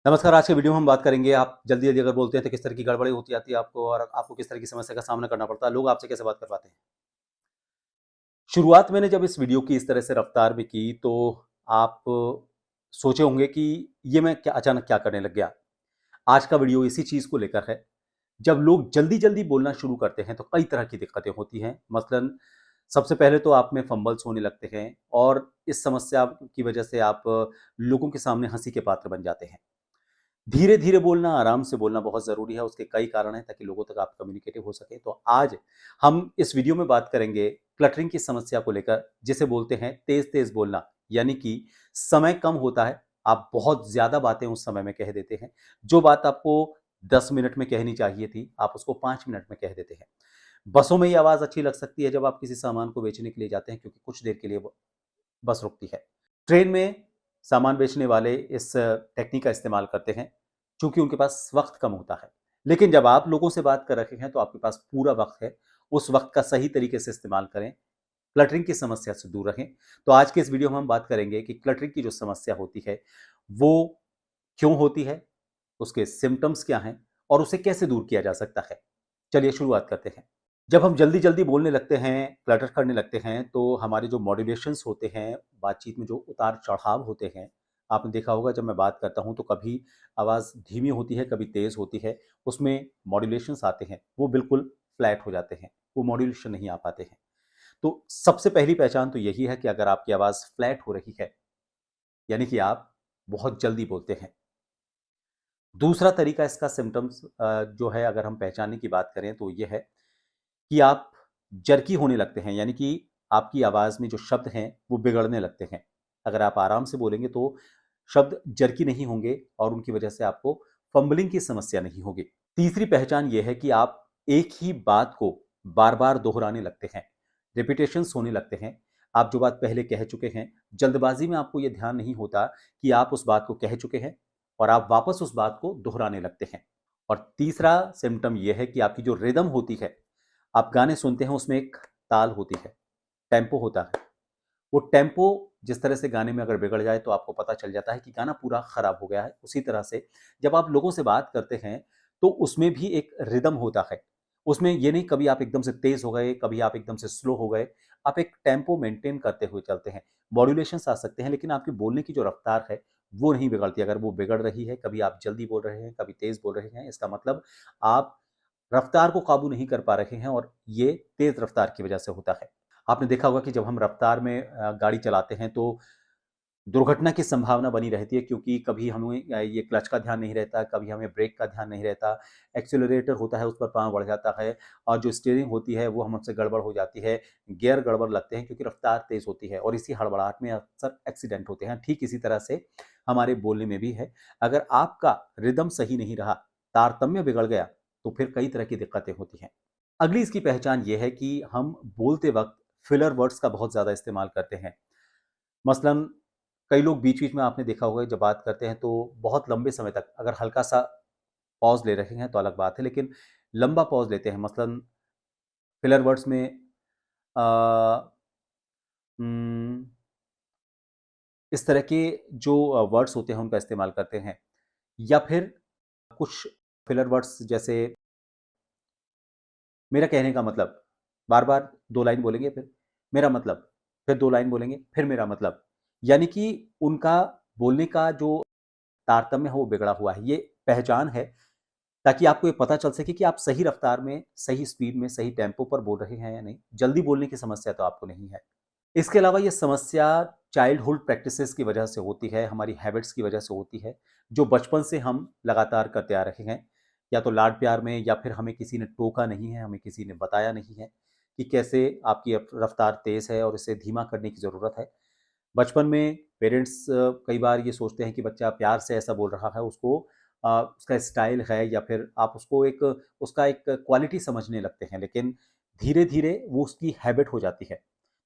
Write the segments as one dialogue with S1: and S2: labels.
S1: नमस्कार, आज के वीडियो में हम बात करेंगे आप जल्दी-जल्दी अगर बोलते हैं तो किस तरह की गड़बड़ी होती आती है आपको और आपको किस तरह की समस्या का सामना करना पड़ता है, लोग आपसे कैसे बात कर पाते हैं। शुरुआत मैंने जब इस वीडियो की इस तरह से रफ्तार में की तो आप सोचे होंगे कि ये मैं क्या अचानक क्या करने लग गया। आज का वीडियो इसी चीज़ को लेकर है। जब लोग जल्दी-जल्दी बोलना शुरू करते हैं तो कई तरह की दिक्कतें होती हैं। मसलन सबसे पहले तो आप में फंबल्स होने लगते हैं और इस समस्या की वजह से आप लोगों के सामने हँसी के पात्र बन जाते हैं। धीरे-धीरे बोलना, आराम से बोलना बहुत ज़रूरी है, उसके कई कारण हैं ताकि लोगों तक आप कम्युनिकेटिव हो सकें। तो आज हम इस वीडियो में बात करेंगे क्लटरिंग की समस्या को लेकर, जिसे बोलते हैं तेज़-तेज़ बोलना, यानी कि समय कम होता है, आप बहुत ज़्यादा बातें उस समय में कह देते हैं। जो बात आपको 10 मिनट में कहनी चाहिए थी, आप उसको 5 मिनट में कह देते हैं। बसों में ये आवाज़ अच्छी लग सकती है जब आप किसी सामान को बेचने के लिए जाते हैं क्योंकि कुछ देर के लिए वो बस रुकती है। ट्रेन में सामान बेचने वाले इस टेक्निक का इस्तेमाल करते हैं, चूँकि उनके पास वक़्त कम होता है। लेकिन जब आप लोगों से बात कर रहे हैं, तो आपके पास पूरा वक़्त है, उस वक़्त का सही तरीके से इस्तेमाल करें, क्लटरिंग की समस्या से दूर रहें। तो आज के इस वीडियो में हम बात करेंगे कि क्लटरिंग की जो समस्या होती है, वो क्यों होती है, उसके सिम्पटम्स क्या हैं और उसे कैसे दूर किया जा सकता है। चलिए शुरुआत करते हैं। जब हम जल्दी-जल्दी बोलने लगते हैं, क्लटर करने लगते हैं, तो हमारे जो मॉड्यूलेशंस होते हैं, बातचीत में जो उतार-चढ़ाव होते हैं, आपने देखा होगा जब मैं बात करता हूँ तो कभी आवाज़ धीमी होती है, कभी तेज़ होती है, उसमें मॉड्यूलेशंस आते हैं, वो बिल्कुल फ्लैट हो जाते हैं, वो मॉड्यूलेशन नहीं आ पाते हैं। तो सबसे पहली पहचान तो यही है कि अगर आपकी आवाज़ फ्लैट हो रही है, यानी कि आप बहुत जल्दी बोलते हैं। दूसरा तरीका इसका सिम्पटम्स जो है अगर हम पहचानने की बात करें तो ये है कि आप जर्की होने लगते हैं, यानी कि आपकी आवाज़ में जो शब्द हैं वो बिगड़ने लगते हैं। अगर आप आराम से बोलेंगे तो शब्द जर्की नहीं होंगे और उनकी वजह से आपको फंबलिंग की समस्या नहीं होगी। तीसरी पहचान ये है कि आप एक ही बात को बार-बार दोहराने लगते हैं, रिपिटेशंस होने लगते हैं। आप जो बात पहले कह चुके हैं, जल्दबाज़ी में आपको ये ध्यान नहीं होता कि आप उस बात को कह चुके हैं और आप वापस उस बात को दोहराने लगते हैं। और तीसरा सिम्पटम ये है कि आपकी जो रिदम होती है, आप गाने सुनते हैं उसमें एक ताल होती है, टेम्पो होता है। वो टेम्पो जिस तरह से गाने में अगर बिगड़ जाए तो आपको पता चल जाता है कि गाना पूरा खराब हो गया है। उसी तरह से जब आप लोगों से बात करते हैं तो उसमें भी एक रिदम होता है। उसमें ये नहीं कभी आप एकदम से तेज़ हो गए, कभी आप एकदम से स्लो हो गए। आप एक टेम्पो मेंटेन करते हुए चलते हैं। मॉड्यूलेशंस आ सकते हैं लेकिन आपकी बोलने की जो रफ्तार है वो नहीं बिगड़ती। अगर वो बिगड़ रही है, कभी आप जल्दी बोल रहे हैं, कभी तेज़ बोल रहे हैं, इसका मतलब आप रफ्तार को काबू नहीं कर पा रहे हैं और ये तेज़ रफ्तार की वजह से होता है। आपने देखा होगा कि जब हम रफ्तार में गाड़ी चलाते हैं तो दुर्घटना की संभावना बनी रहती है क्योंकि कभी हमें ये क्लच का ध्यान नहीं रहता, कभी हमें ब्रेक का ध्यान नहीं रहता, एक्सेलरेटर होता है उस पर पाँव बढ़ जाता है और जो स्टीयरिंग होती है वो हमसे गड़बड़ हो जाती है, गियर गड़बड़ लगते हैं क्योंकि रफ्तार तेज़ होती है और इसी हड़बड़ाहट में अक्सर एक्सीडेंट होते हैं। ठीक इसी तरह से हमारे बोलने में भी है। अगर आपका रिदम सही नहीं रहा, तारतम्य बिगड़ गया, तो फिर कई तरह की दिक्कतें होती हैं। अगली इसकी पहचान ये है कि हम बोलते वक़्त फिलर वर्ड्स का बहुत ज़्यादा इस्तेमाल करते हैं। मसलन कई लोग बीच-बीच में आपने देखा होगा जब बात करते हैं तो बहुत लंबे समय तक अगर हल्का-सा पॉज़ ले रहे हैं तो अलग बात है, लेकिन लंबा पॉज़ लेते हैं। मसलन फिलर वर्ड्स में अ, उम, इस तरह के जो वर्ड्स होते हैं उनका इस्तेमाल करते हैं या फिर कुछ फिलर वर्ड्स जैसे मेरा कहने का मतलब, बार-बार 2 लाइन बोलेंगे फिर मेरा मतलब, फिर 2 लाइन बोलेंगे, फिर मेरा मतलब। यानी कि उनका बोलने का जो तारतम्य है वो बिगड़ा हुआ है। ये पहचान है ताकि आपको ये पता चल सके कि आप सही रफ्तार में, सही स्पीड में, सही टेम्पो पर बोल रहे हैं या नहीं। जल्दी बोलने की समस्या तो आपको नहीं है। इसके अलावा ये समस्या चाइल्डहुड प्रैक्टिसेस की वजह से होती है, हमारी हैबिट्स की वजह से होती है, जो बचपन से हम लगातार करते आ रहे हैं। या तो लाड-प्यार में या फिर हमें किसी ने टोका नहीं है, हमें किसी ने बताया नहीं है कि कैसे आपकी रफ्तार तेज़ है और इसे धीमा करने की ज़रूरत है। बचपन में पेरेंट्स कई बार ये सोचते हैं कि बच्चा प्यार से ऐसा बोल रहा है, उसको उसका स्टाइल है या फिर आप उसको एक उसका एक क्वालिटी समझने लगते हैं, लेकिन धीरे-धीरे वो उसकी हैबिट हो जाती है।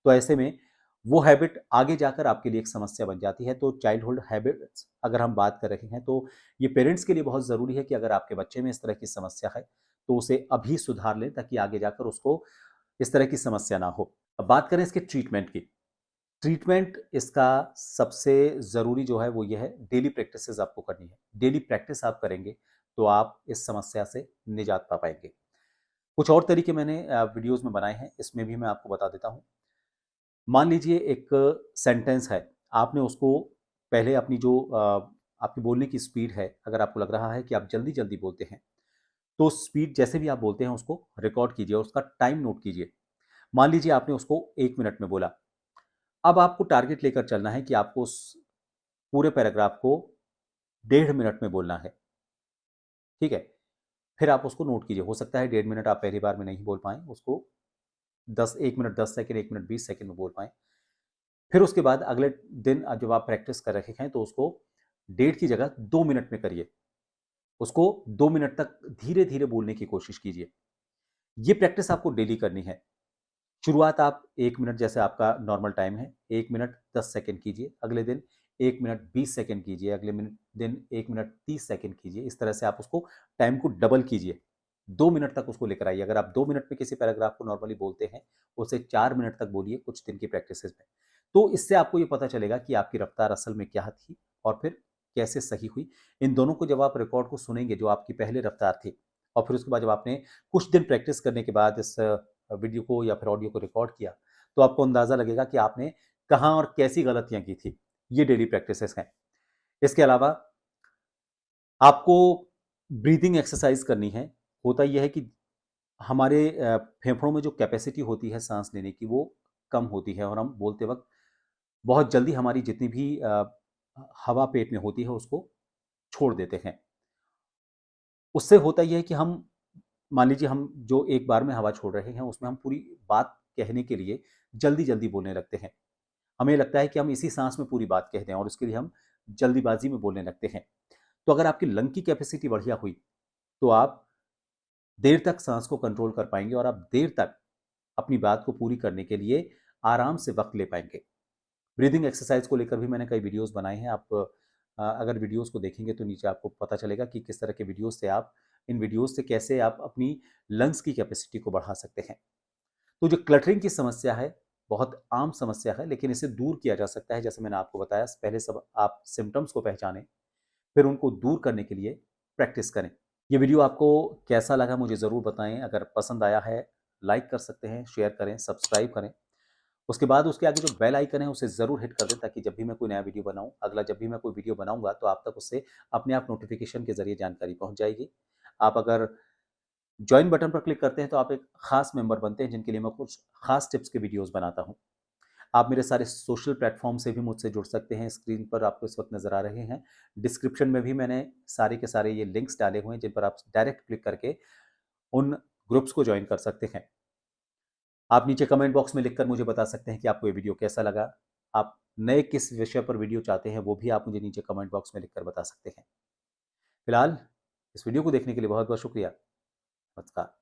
S1: तो ऐसे में वो हैबिट आगे जाकर आपके लिए एक समस्या बन जाती है। तो चाइल्डहुड हैबिट्स अगर हम बात कर रहे हैं, तो ये पेरेंट्स के लिए बहुत ज़रूरी है कि अगर आपके बच्चे में इस तरह की समस्या है, तो उसे अभी सुधार लें ताकि आगे जाकर उसको इस तरह की समस्या ना हो। अब बात करें इसके ट्रीटमेंट की। ट्रीटमेंट इसका सबसे ज़रूरी जो है वो ये है, डेली प्रैक्टिसेस आपको करनी है। डेली प्रैक्टिस आप करेंगे तो आप इस समस्या से निजात पा पाएंगे। कुछ और तरीके मैंने वीडियोस में बनाए हैं, इसमें भी मैं आपको बता देता हूँ। मान लीजिए एक सेंटेंस है, आपने उसको पहले अपनी जो आपकी बोलने की स्पीड है, अगर आपको लग रहा है कि आप जल्दी जल्दी बोलते हैं, तो स्पीड जैसे भी आप बोलते हैं उसको रिकॉर्ड कीजिए, उसका टाइम नोट कीजिए। मान लीजिए आपने उसको 1 मिनट में बोला, अब आपको टारगेट लेकर चलना है कि आपको उस पूरे पैराग्राफ को 1.5 मिनट में बोलना है। ठीक है, फिर आप उसको नोट कीजिए। हो सकता है 1.5 मिनट आप पहली बार में नहीं बोल पाएँ, उसको 1 मिनट 10 सेकंड, 1 मिनट 20 सेकंड में बोल पाएँ। फिर उसके बाद अगले दिन जब आप प्रैक्टिस कर रहे हैं तो उसको 1.5 की जगह 2 मिनट में करिए। उसको 2 मिनट तक धीरे धीरे बोलने की कोशिश कीजिए। ये प्रैक्टिस आपको डेली करनी है। शुरुआत आप 1 मिनट, जैसे आपका नॉर्मल टाइम है, 1 मिनट 10 सेकंड कीजिए। अगले दिन 1 मिनट 20 सेकंड कीजिए। अगले दिन 1 मिनट 30 सेकंड कीजिए। इस तरह से आप उसको टाइम को डबल कीजिए। 2 मिनट तक उसको लेकर आइए। अगर आप 2 मिनट में किसी पैराग्राफ को नॉर्मली बोलते हैं, उसे 4 मिनट तक बोलिए कुछ दिन की प्रैक्टिस में। तो इससे आपको ये पता चलेगा कि आपकी रफ्तार असल में क्या थी और फिर कैसे सही हुई। इन दोनों को जब आप रिकॉर्ड को सुनेंगे, जो आपकी पहले रफ्तार थी, और फिर उसके बाद जब आपने कुछ दिन प्रैक्टिस करने के बाद इस वीडियो को या फिर ऑडियो को रिकॉर्ड किया, तो आपको अंदाजा लगेगा कि आपने कहाँ और कैसी गलतियां की थी। ये डेली प्रैक्टिसेस हैं। इसके अलावा आपको ब्रीदिंग एक्सरसाइज करनी है। होता यह है कि हमारे फेफड़ों में जो कैपेसिटी होती है सांस लेने की, वो कम होती है और हम बोलते वक्त बहुत जल्दी हमारी जितनी भी हवा पेट में होती है उसको छोड़ देते हैं। उससे होता यह है कि हम, मान लीजिए हम जो एक बार में हवा छोड़ रहे हैं उसमें हम पूरी बात कहने के लिए जल्दी जल्दी बोलने लगते हैं। हमें लगता है कि हम इसी सांस में पूरी बात कह दें और उसके लिए हम जल्दीबाजी में बोलने लगते हैं। तो अगर आपकी लंग की कैपेसिटी बढ़िया हुई तो आप देर तक सांस को कंट्रोल कर पाएंगे और आप देर तक अपनी बात को पूरी करने के लिए आराम से वक्त ले पाएंगे। ब्रीदिंग एक्सरसाइज को लेकर भी मैंने कई वीडियोस बनाए हैं। आप अगर वीडियोस को देखेंगे तो नीचे आपको पता चलेगा कि किस तरह के वीडियोस से आप, इन वीडियोस से कैसे आप अपनी लंग्स की कैपेसिटी को बढ़ा सकते हैं। तो जो क्लटरिंग की समस्या है, बहुत आम समस्या है, लेकिन इसे दूर किया जा सकता है। जैसे मैंने आपको बताया, पहले सब आप सिम्टम्स को पहचानें, फिर उनको दूर करने के लिए प्रैक्टिस करें। ये वीडियो आपको कैसा लगा मुझे ज़रूर बताएं। अगर पसंद आया है, लाइक कर सकते हैं, शेयर करें, सब्सक्राइब करें। उसके बाद उसके आगे जो बेल आइकन है उसे ज़रूर हिट कर दें, ताकि जब भी मैं कोई नया वीडियो बनाऊं, अगला जब भी मैं कोई वीडियो बनाऊंगा तो आप तक उससे अपने आप नोटिफिकेशन के जरिए जानकारी पहुंच जाएगी। आप अगर ज्वाइन बटन पर क्लिक करते हैं तो आप एक खास मेंबर बनते हैं, जिनके लिए मैं कुछ खास टिप्स के वीडियोस बनाता हूं। आप मेरे सारे सोशल प्लेटफॉर्म से भी मुझसे जुड़ सकते हैं। स्क्रीन पर आपको इस वक्त नज़र आ रहे हैं। डिस्क्रिप्शन में भी मैंने सारे के सारे ये लिंक्स डाले हुए हैं, जिन पर आप डायरेक्ट क्लिक करके उन ग्रुप्स को ज्वाइन कर सकते हैं। आप नीचे कमेंट बॉक्स में लिखकर मुझे बता सकते हैं कि आपको ये वीडियो कैसा लगा। आप नए किस विषय पर वीडियो चाहते हैं, वो भी आप मुझे नीचे कमेंट बॉक्स में लिखकर बता सकते हैं। फिलहाल इस वीडियो को देखने के लिए बहुत बहुत शुक्रिया। नमस्कार।